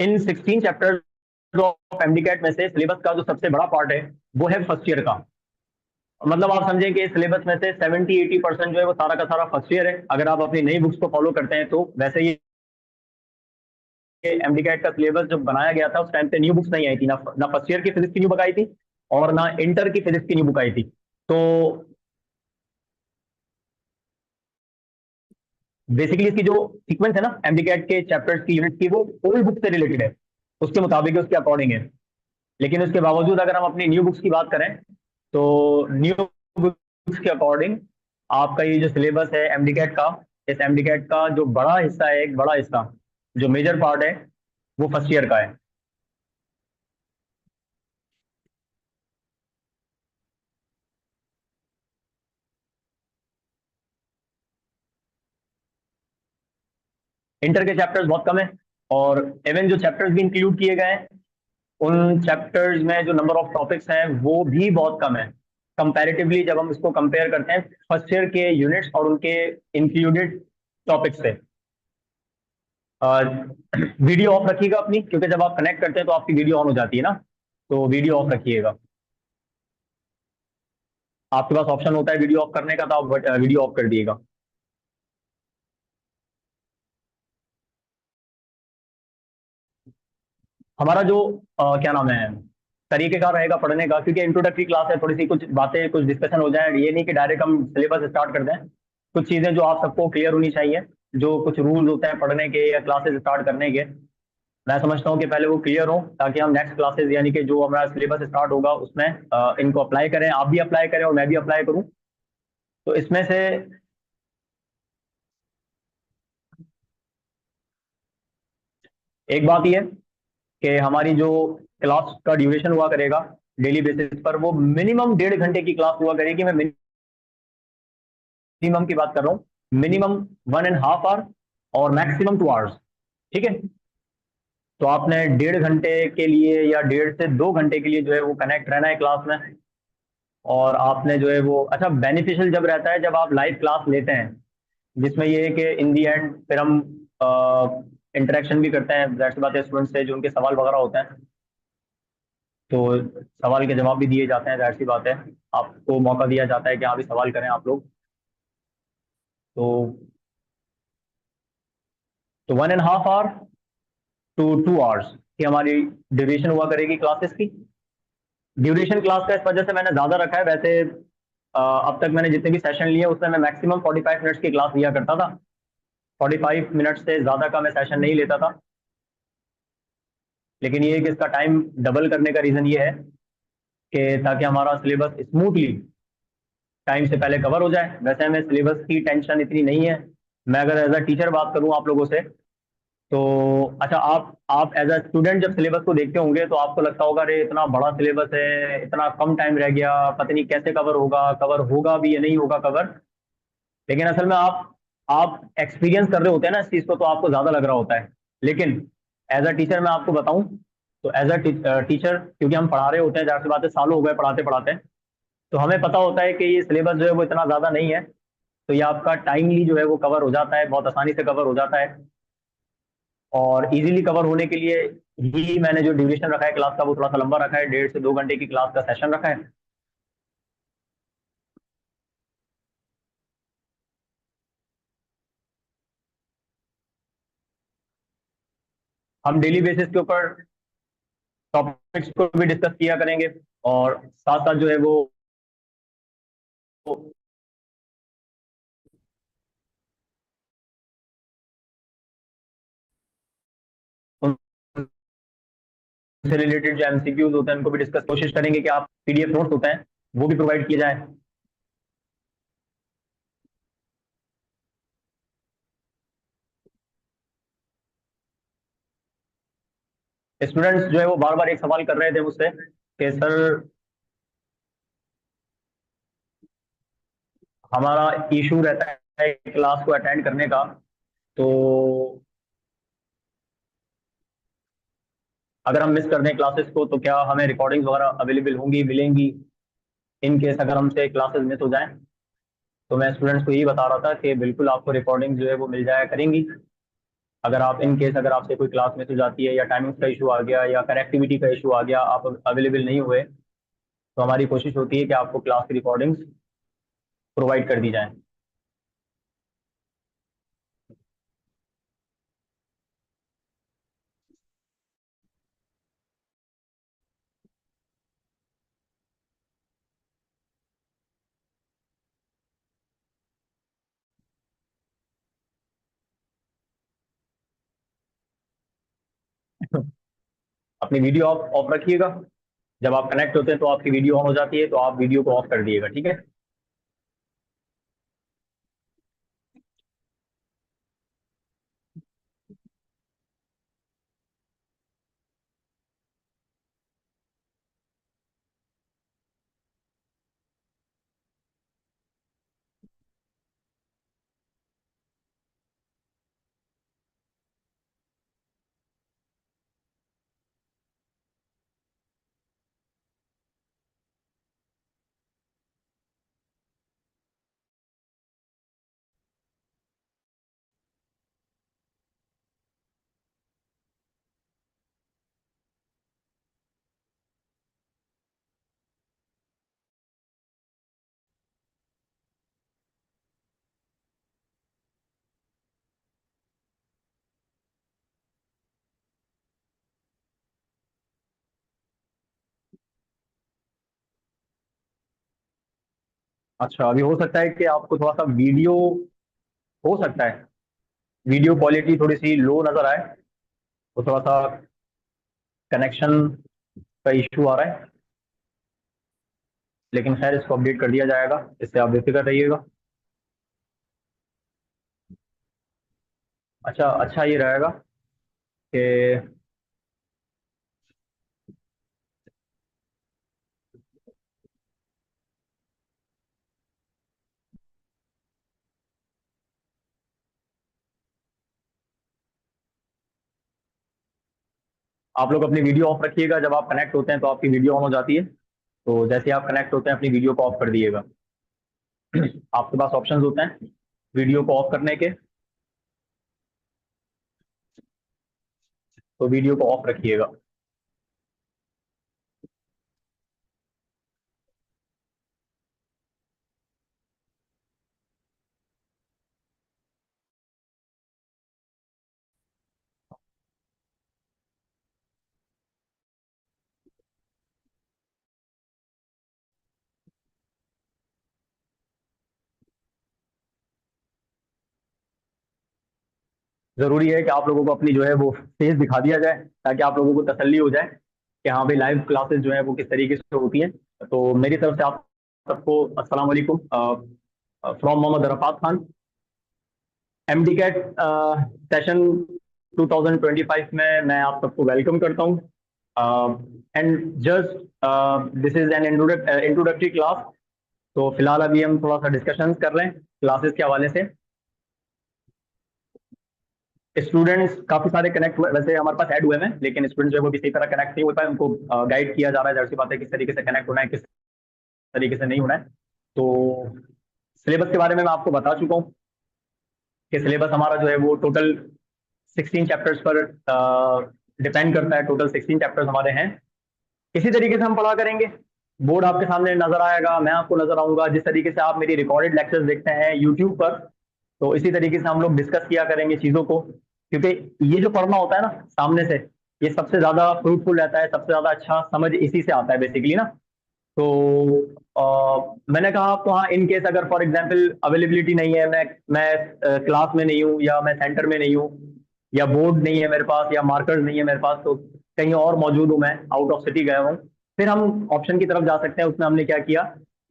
In 16 chapters of MDCAT में से syllabus का जो सबसे बड़ा पार्ट है वो है फर्स्ट ईयर का। मतलब आप समझें कि सिलेबस में से 70-80% जो है वो सारा का सारा फर्स्ट ईयर है, अगर आप अपनी नई बुक्स को फॉलो करते हैं तो। वैसे ये एमडीकैट का सिलेबस जब बनाया गया था उस टाइम पे न्यू बुक्स नहीं आई थी, ना फर्स्ट ईयर की फिजिक्स की न्यू बुक आई थी और ना इंटर की फिजिक्स की न्यू बुक आई थी। तो बेसिकली इसकी जो सीक्वेंस है ना एमडीकैट के चैप्टर्स की यूनिट की, वो ओल्ड बुक से रिलेटेड है, उसके मुताबिक उसके अकॉर्डिंग है। लेकिन उसके बावजूद अगर हम अपनी न्यू बुक्स की बात करें तो न्यू बुक्स के अकॉर्डिंग आपका ये जो सिलेबस है एमडीकैट का, इस एमडीकैट का जो बड़ा हिस्सा है, एक बड़ा हिस्सा जो मेजर पार्ट है वो फर्स्ट ईयर का है। इंटर के चैप्टर्स बहुत कम है, और इवन जो चैप्टर्स भी इंक्लूड किए गए हैं उन चैप्टर्स में जो नंबर ऑफ टॉपिक्स हैं वो भी बहुत कम है कंपैरेटिवली, जब हम इसको कंपेयर करते हैं फर्स्ट ईयर के यूनिट्स और उनके इंक्लूडेड टॉपिक्स से। वीडियो ऑफ रखिएगा अपनी, क्योंकि जब आप कनेक्ट करते हैं तो आपकी वीडियो ऑन हो जाती है ना, तो वीडियो ऑफ रखिएगा। आपके पास ऑप्शन होता है वीडियो ऑफ करने का, तो आप वीडियो ऑफ कर दिएगा। हमारा जो क्या नाम है तरीकेकार रहेगा पढ़ने का, क्योंकि इंट्रोडक्टरी क्लास है, थोड़ी सी कुछ बातें कुछ डिस्कशन हो जाए, ये नहीं कि डायरेक्ट हम सिलेबस स्टार्ट कर दें। कुछ चीजें जो आप सबको क्लियर होनी चाहिए, जो कुछ रूल्स होते हैं पढ़ने के या क्लासेस स्टार्ट करने के, मैं समझता हूँ कि पहले वो क्लियर हो, ताकि हम नेक्स्ट क्लासेस यानी कि जो हमारा सिलेबस स्टार्ट होगा उसमें इनको अप्लाई करें, आप भी अप्लाई करें और मैं भी अप्लाई करूँ। तो इसमें से एक बात यह कि हमारी जो क्लास का ड्यूरेशन हुआ करेगा डेली बेसिस पर, वो मिनिमम 1.5 घंटे की क्लास हुआ करेगी। मैं मिनिमम की बात कर रहा हूँ, मिनिमम 1.5 आवर और मैक्सिमम 2 आवर्स। ठीक है, तो आपने 1.5 घंटे के लिए या 1.5 से 2 घंटे के लिए जो है वो कनेक्ट रहना है क्लास में। और आपने जो है वो अच्छा बेनिफिशियल जब रहता है जब आप लाइव क्लास लेते हैं, जिसमें ये है कि इन दी एंड फिर हम इंटरेक्शन भी करते हैं, जाहिर सी बात है स्टूडेंट से जो उनके सवाल वगैरह होते हैं, तो सवाल के जवाब भी दिए जाते हैं, जाहिर सी बात है आपको मौका दिया जाता है कि हाँ भी सवाल करें आप लोग। तो 1.5 आवर टू 2 आवर्स की हमारी ड्यूरेशन हुआ करेगी क्लासेस की। ड्यूरेशन क्लास का इस वजह से मैंने ज़्यादा रखा है। वैसे अब तक मैंने जितने भी सेशन लिए उसमें मैं मैक्सिमम 45 मिनट्स की क्लास लिया करता था। 45 मिनट से ज़्यादा का मैं सेशन नहीं लेता था। लेकिन ये है कि इसका टाइम डबल करने का रीज़न ये है कि ताकि हमारा सिलेबस स्मूथली टाइम से पहले कवर हो जाए। वैसे हमें सिलेबस की टेंशन इतनी नहीं है। मैं अगर एज अ टीचर बात करूं आप लोगों से, तो अच्छा आप एज अ स्टूडेंट जब सिलेबस को देखते होंगे तो आपको लगता होगा अरे इतना बड़ा सिलेबस है, इतना कम टाइम रह गया, पता नहीं कैसे कवर होगा भी या नहीं होगा कवर। लेकिन असल में आप एक्सपीरियंस कर रहे होते हैं ना इस चीज़ को, तो आपको ज़्यादा लग रहा होता है। लेकिन एज अ टीचर मैं आपको बताऊं, तो एज अ टीचर क्योंकि हम पढ़ा रहे होते हैं, जाहिर सी बात है सालों हो गए पढ़ाते पढ़ाते, तो हमें पता होता है कि ये सिलेबस जो है वो इतना ज़्यादा नहीं है। तो ये आपका टाइमली जो है वो कवर हो जाता है, बहुत आसानी से कवर हो जाता है। और इजीली कवर होने के लिए ही मैंने जो ड्यूरेशन रखा है क्लास का वो थोड़ा सा लंबा रखा है, 1.5 से 2 घंटे की क्लास का सेशन रखा है। हम डेली बेसिस के ऊपर टॉपिक्स को भी डिस्कस किया करेंगे, और साथ साथ जो है वो उनसे रिलेटेड जो एमसीक्यूज होते हैं उनको भी डिस्कस कोशिश करेंगे कि आप पीडीएफ नोट्स होते हैं वो भी प्रोवाइड किए जाए। स्टूडेंट्स जो है वो बार बार एक सवाल कर रहे थे मुझसे कि सर हमारा इशू रहता है क्लास को अटेंड करने का, तो अगर हम मिस कर दें क्लासेस को तो क्या हमें रिकॉर्डिंग्स वगैरह अवेलेबल होंगी, मिलेंगी, इन केस अगर हमसे क्लासेस मिस हो जाएं। तो मैं स्टूडेंट्स को यही बता रहा था कि बिल्कुल आपको रिकॉर्डिंग जो है वो मिल जाया करेंगी। अगर आप इन केस अगर आपसे कोई क्लास मिस हो जाती है या टाइमिंग्स का इशू आ गया या कनेक्टिविटी का इशू आ गया, आप अवेलेबल नहीं हुए, तो हमारी कोशिश होती है कि आपको क्लास की रिकॉर्डिंग्स प्रोवाइड कर दी जाए। अपनी वीडियो ऑफ ऑफ रखिएगा। जब आप कनेक्ट होते हैं तो आपकी वीडियो ऑन हो जाती है, तो आप वीडियो को ऑफ कर दिएगा, ठीक है। अच्छा, अभी हो सकता है कि आपको थोड़ा सा वीडियो, हो सकता है वीडियो क्वालिटी थोड़ी सी लो नजर आए, तो थोड़ा सा कनेक्शन का इशू आ रहा है, लेकिन खैर इसको अपडेट कर दिया जाएगा, इससे आप बेफिक्र रहिएगा। अच्छा अच्छा, ये रहेगा कि आप लोग अपनी वीडियो ऑफ रखिएगा। जब आप कनेक्ट होते हैं तो आपकी वीडियो ऑन हो जाती है, तो जैसे ही आप कनेक्ट होते हैं अपनी वीडियो को ऑफ कर दिएगा। आपके पास ऑप्शंस होते हैं वीडियो को ऑफ करने के, तो वीडियो को ऑफ रखिएगा। जरूरी है कि आप लोगों को अपनी जो है वो फेस दिखा दिया जाए, ताकि आप लोगों को तसल्ली हो जाए कि हाँ भाई लाइव क्लासेस जो है वो किस तरीके से होती हैं। तो मेरी तरफ से आप सबको अस्सलाम वालेकुम, from Mohammad Rafat Khan. MD CAT session 2025 में मैं आप सबको वेलकम करता हूँ। And just this is an introductory class. तो फिलहाल अभी हम थोड़ा सा डिस्कशन कर रहे हैं क्लासेस के हवाले से। स्टूडेंट्स काफी सारे कनेक्ट हुए, वैसे हमारे पास ऐड हुए हैं, लेकिन स्टूडेंट्स जो है वो किसी तरह कनेक्ट नहीं हो पाए, उनको गाइड किया जा रहा है, जाहिर सी बात है किस तरीके से कनेक्ट होना है, किस तरीके से नहीं होना है। तो सिलेबस के बारे में मैं आपको बता चुका हूँ कि सिलेबस हमारा जो है वो टोटल 16 चैप्टर्स पर डिपेंड करता है। टोटल 16 चैप्टर्स हमारे हैं। इसी तरीके से हम पढ़ा करेंगे। बोर्ड आपके सामने नजर आएगा, मैं आपको नजर आऊंगा। जिस तरीके से आप मेरी रिकॉर्डेड लेक्चर्स देखते हैं यूट्यूब पर, तो इसी तरीके से हम लोग डिस्कस किया करेंगे चीज़ों को, क्योंकि ये जो पढ़ना होता है ना सामने से, ये सबसे ज़्यादा फ्रूटफुल रहता है, सबसे ज़्यादा अच्छा समझ इसी से आता है बेसिकली ना। तो मैंने कहा आपको, हाँ इन केस अगर फॉर एग्जांपल अवेलेबिलिटी नहीं है, मैं क्लास में नहीं हूँ या मैं सेंटर में नहीं हूँ या बोर्ड नहीं है मेरे पास या मार्कर्स नहीं है मेरे पास, तो कहीं और मौजूद हूँ, मैं आउट ऑफ सिटी गया हूँ, फिर हम ऑप्शन की तरफ जा सकते हैं। उसमें हमने क्या किया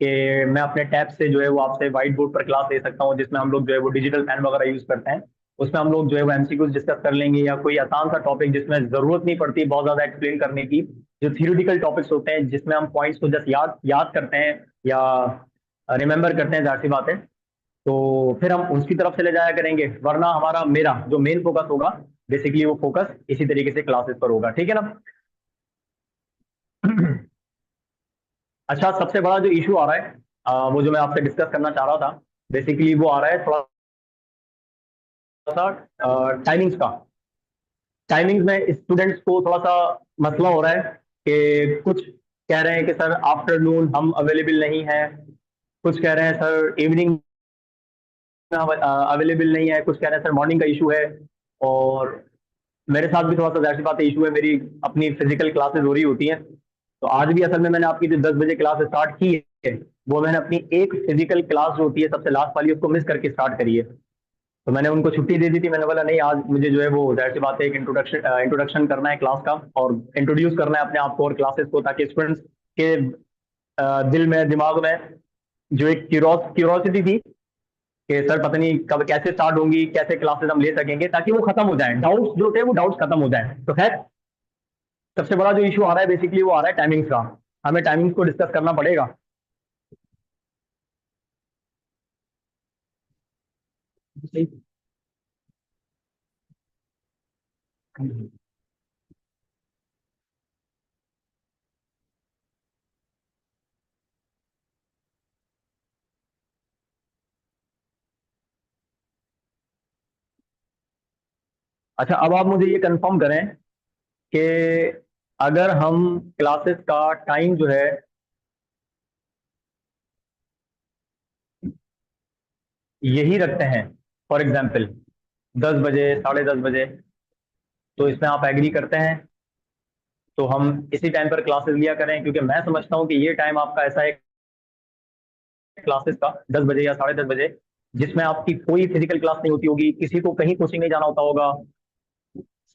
कि मैं अपने टैब से जो है वो आपसे व्हाइट बोर्ड पर क्लास ले सकता हूँ, जिसमें हम लोग जो है वो डिजिटल पेन वगैरह यूज करते हैं। उसमें हम लोग जो है वो एमसीक्यूज डिस्कस कर लेंगे, या कोई आसान सा टॉपिक जिसमें जरूरत नहीं पड़ती बहुत ज्यादा एक्सप्लेन करने की, जो थियोरिटिकल टॉपिक्स होते हैं जिसमें हम पॉइंट्स को जस्ट याद याद करते हैं या रिमेंबर करते हैं, जाहिर सी बात है, तो फिर हम उसकी तरफ चले जाया करेंगे। वरना हमारा मेरा जो मेन फोकस होगा बेसिकली, वो फोकस इसी तरीके से क्लासेस पर होगा, ठीक है ना। अच्छा, सबसे बड़ा जो इशू आ रहा है, वो जो मैं आपसे डिस्कस करना चाह रहा था, बेसिकली वो आ रहा है थोड़ा सा टाइमिंग्स का। टाइमिंग्स में स्टूडेंट्स को थोड़ा सा मसला हो रहा है कि कुछ कह रहे हैं कि सर आफ्टरनून हम अवेलेबल नहीं है, कुछ कह रहे हैं सर इवनिंग अवेलेबल नहीं है, कुछ कह रहे हैं सर मॉर्निंग का इशू है। और मेरे साथ भी थोड़ा सा जाहिर सी बात है इशू है, मेरी अपनी फिजिकल क्लासेस हो रही होती हैं। तो आज भी असल में मैंने आपकी जो 10 बजे क्लास स्टार्ट की है, वो मैंने अपनी एक फिजिकल क्लास जो होती है सबसे लास्ट वाली, उसको मिस करके स्टार्ट करी है। तो मैंने उनको छुट्टी दे दी थी, मैंने बोला नहीं आज मुझे जो है वो जाहिर सी बात है एक इंट्रोडक्शन करना है क्लास का, और इंट्रोड्यूस करना है अपने आप को और क्लासेस को, ताकि स्टूडेंट्स के दिल में दिमाग में जो एक क्यूरोसिटी थी कि सर पता नहीं कब कैसे स्टार्ट होंगी, कैसे क्लासेस हम ले सकेंगे, ताकि वो खत्म हो जाए, डाउट्स जो थे वो डाउट्स खत्म हो जाए। तो खैर सबसे बड़ा जो इशू आ रहा है बेसिकली वो आ रहा है टाइमिंग्स का। हमें टाइमिंग्स को डिस्कस करना पड़ेगा। सही। अच्छा, अब आप मुझे ये कंफर्म करें कि अगर हम क्लासेस का टाइम जो है यही रखते हैं, फॉर एग्जाम्पल 10 बजे, 10:30 बजे, तो इसमें आप एग्री करते हैं? तो हम इसी टाइम पर क्लासेस लिया करें, क्योंकि मैं समझता हूँ कि ये टाइम आपका ऐसा है क्लासेस का, 10 बजे या 10:30 बजे, जिसमें आपकी कोई फिजिकल क्लास नहीं होती होगी, किसी को कहीं कोचिंग नहीं जाना होता होगा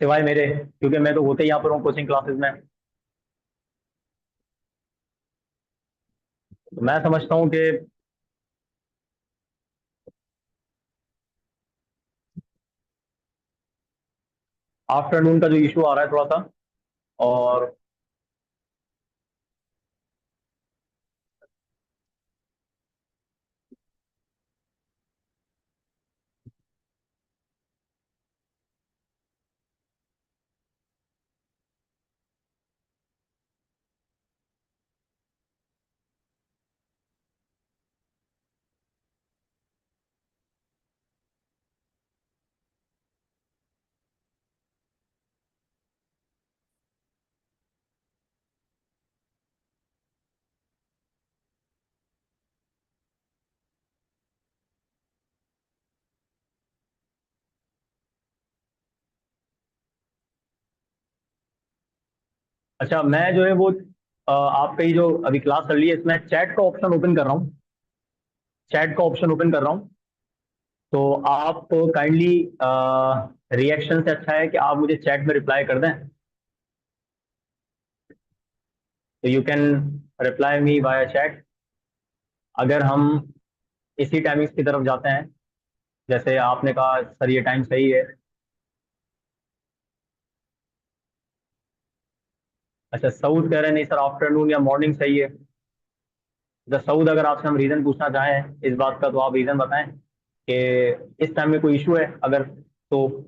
सिवाय मेरे, क्योंकि मैं तो होते ही यहाँ पर हूँ कोचिंग क्लासेस में। तो मैं समझता हूँ कि आफ्टरनून का जो इशू आ रहा है थोड़ा सा, और अच्छा मैं जो है वो आपका ही जो अभी क्लास चल रही है इसमें चैट का ऑप्शन ओपन कर रहा हूँ, चैट का ऑप्शन ओपन कर रहा हूँ। तो आप काइंडली रिएक्शन से अच्छा है कि आप मुझे चैट में रिप्लाई कर दें। तो you can reply me via chat. अगर हम इसी टाइमिंग्स की तरफ जाते हैं, जैसे आपने कहा सर ये टाइम सही है। अच्छा सऊद कह रहे हैं नहीं सर आफ्टरनून या मॉर्निंग सही है। अच्छा सऊद, अगर आपसे हम रीज़न पूछना चाहें इस बात का, तो आप रीज़न बताएं कि इस टाइम में कोई इशू है अगर, तो।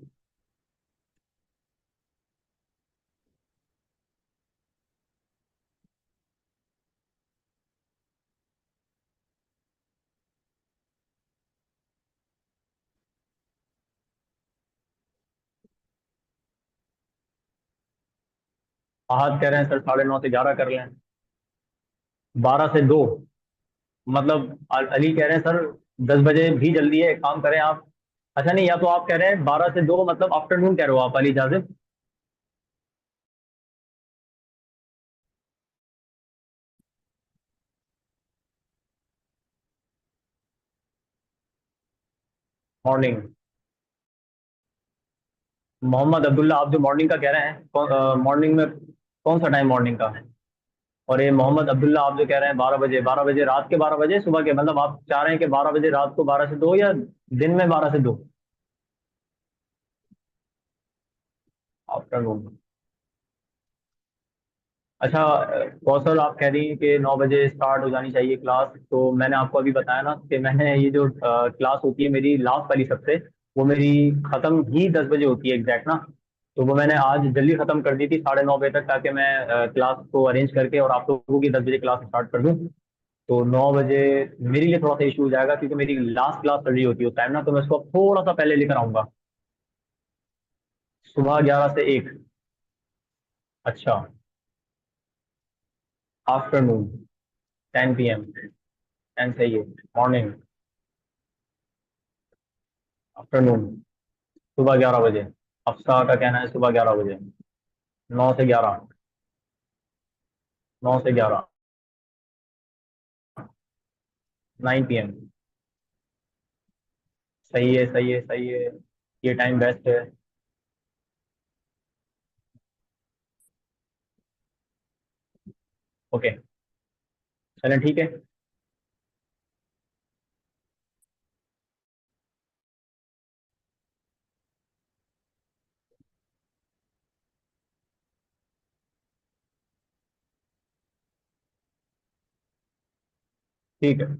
आहद कह रहे हैं सर 9:30 से 11 कर लें। 12 से 2, मतलब अली कह रहे हैं सर 10 बजे भी जल्दी है, एक काम करें आप। अच्छा नहीं, या तो आप कह रहे हैं 12 से 2 मतलब आफ्टरनून कह रहे हो आप अली जाजिब। मॉर्निंग। मोहम्मद अब्दुल्ला आप जो मॉर्निंग का कह रहे हैं, मॉर्निंग में कौन सा टाइम मॉर्निंग का है? और ये मोहम्मद अब्दुल्ला आप जो कह रहे हैं 12 बजे, 12 बजे रात के 12 बजे सुबह के, मतलब आप चाह रहे हैं कि 12 बजे रात को, 12 से 2, या दिन में 12 से 2? आफ्टरनून। अच्छा कौशल आप कह रही हैं कि 9 बजे स्टार्ट हो जानी चाहिए क्लास, तो मैंने आपको अभी बताया ना कि मैंने ये जो क्लास होती है मेरी लास्ट वाली सबसे, वो मेरी ख़त्म ही 10 बजे होती है एग्जैक्ट ना। तो वो मैंने आज जल्दी ख़त्म कर दी थी 9:30 बजे तक, ताकि मैं क्लास को अरेंज करके और आप लोगों की 10 बजे क्लास स्टार्ट कर दूँ। तो 9 बजे मेरे लिए थोड़ा सा इशू हो जाएगा, क्योंकि मेरी लास्ट क्लास चल रही होती है उस टाइम ना, तो मैं उसको अब थोड़ा सा पहले लेकर आऊँगा। सुबह 11 से 1। अच्छा। Afternoon 10 PM। 10 सही है। मॉर्निंग। आफ्टरनून सुबह 11 बजे। अफ्सा का कहना है सुबह 11 बजे। 9 से 11। 9 से 11। 9 PM। सही है, सही है, सही है। ये टाइम बेस्ट है। ओके। चलें, ठीक है। ठीक है।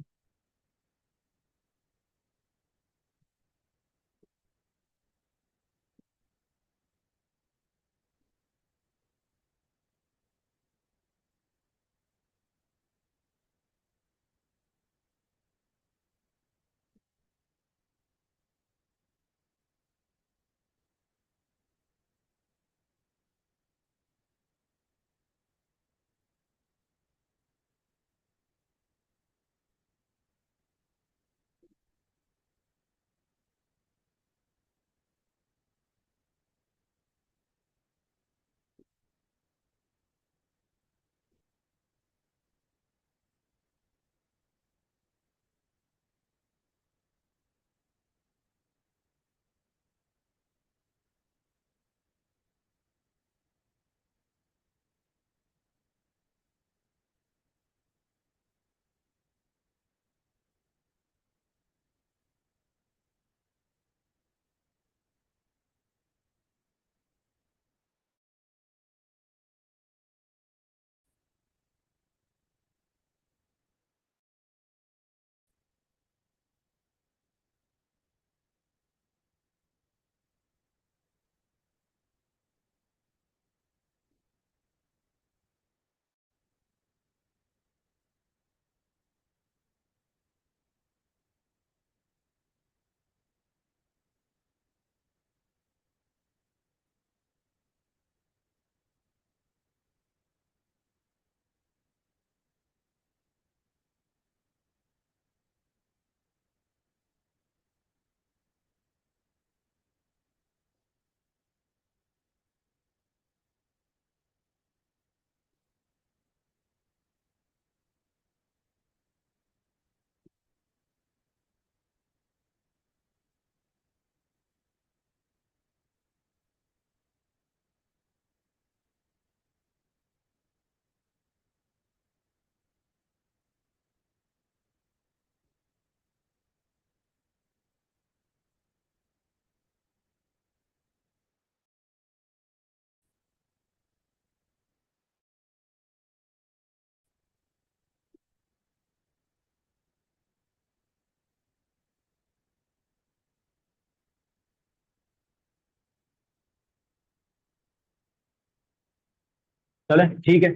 चलें, ठीक है।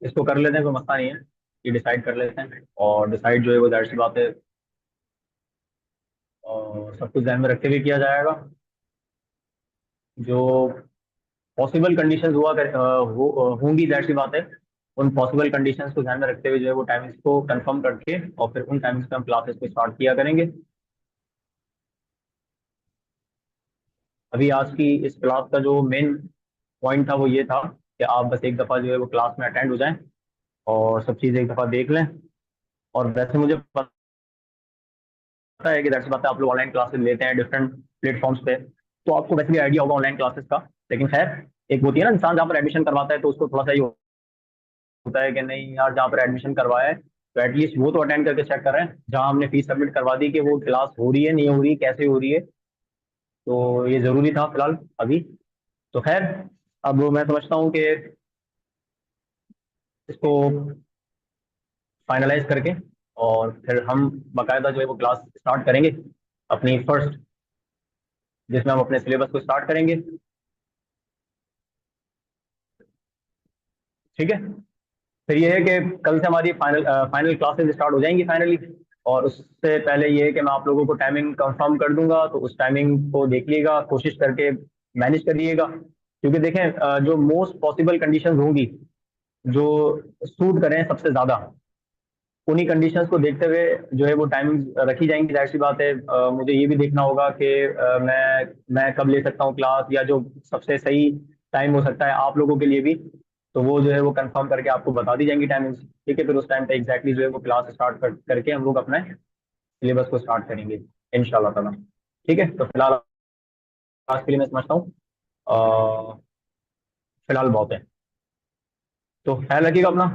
इसको कर लेते हैं, कोई मसला नहीं है। ये डिसाइड कर लेते हैं, और डिसाइड जो है वो जाहिर सी बात है सब कुछ ध्यान में रखते हुए किया जाएगा। जो पॉसिबल कंडीशंस होंगी, जाहिर सी बात है। उन पॉसिबल कंडीशंस को ध्यान में रखते हुए जो है वो टाइमिंग्स को कंफर्म करके और फिर उन टाइमिंग्स पे हम क्लासेस को स्टार्ट किया करेंगे। अभी आज की इस क्लास का जो मेन पॉइंट था वो ये था कि आप बस एक दफ़ा जो है वो क्लास में अटेंड हो जाएं और सब चीज़ एक दफ़ा देख लें। और वैसे मुझे पता है कि दैट्स बात है, आप लोग ऑनलाइन क्लासेस लेते हैं डिफरेंट प्लेटफॉर्म्स पे, तो आपको वैसे भी आइडिया होगा ऑनलाइन क्लासेस का। लेकिन खैर, एक होती है ना, इंसान जहाँ पर एडमिशन करवाता है तो उसको थोड़ा सा ये होता है कि नहीं यार, जहाँ पर एडमिशन करवाया है तो एटलीस्ट वो तो अटेंड करके चेक कर रहे हैं। जहाँ हमने फीस सबमिट करवा दी कि वो क्लास हो रही है, नहीं हो रही है, कैसे हो रही है, तो ये ज़रूरी था फिलहाल अभी। तो खैर, अब मैं समझता हूँ कि इसको फाइनलाइज करके और फिर हम बाकायदा जो है वो क्लास स्टार्ट करेंगे अपनी फर्स्ट, जिसमें हम अपने सिलेबस को स्टार्ट करेंगे। ठीक है। फिर ये है कि कल से हमारी फाइनल फाइनल क्लासेस स्टार्ट हो जाएंगी फाइनली। और उससे पहले ये है कि मैं आप लोगों को टाइमिंग कंफर्म कर दूंगा, तो उस टाइमिंग को देखिएगा, कोशिश करके मैनेज करिएगा, क्योंकि देखें जो मोस्ट पॉसिबल कंडीशंस होंगी जो सूट करें सबसे ज़्यादा, उन्हीं कंडीशंस को देखते हुए जो है वो टाइमिंग रखी जाएंगी। जाहिर सी बात है मुझे ये भी देखना होगा कि मैं कब ले सकता हूँ क्लास, या जो सबसे सही टाइम हो सकता है आप लोगों के लिए भी, तो वो जो है वो कंफर्म करके आपको बता दी जाएंगी टाइमिंग्स। ठीक है, फिर उस टाइम पे एग्जैक्टली जो है वो क्लास स्टार्ट करके हम लोग अपने सिलेबस को स्टार्ट करेंगे इंशाल्लाह ताला। ठीक है, तो फिलहाल आज के लिए मैं समझता हूँ फिलहाल बहुत है, तो ख्याल रखिएगा अपना।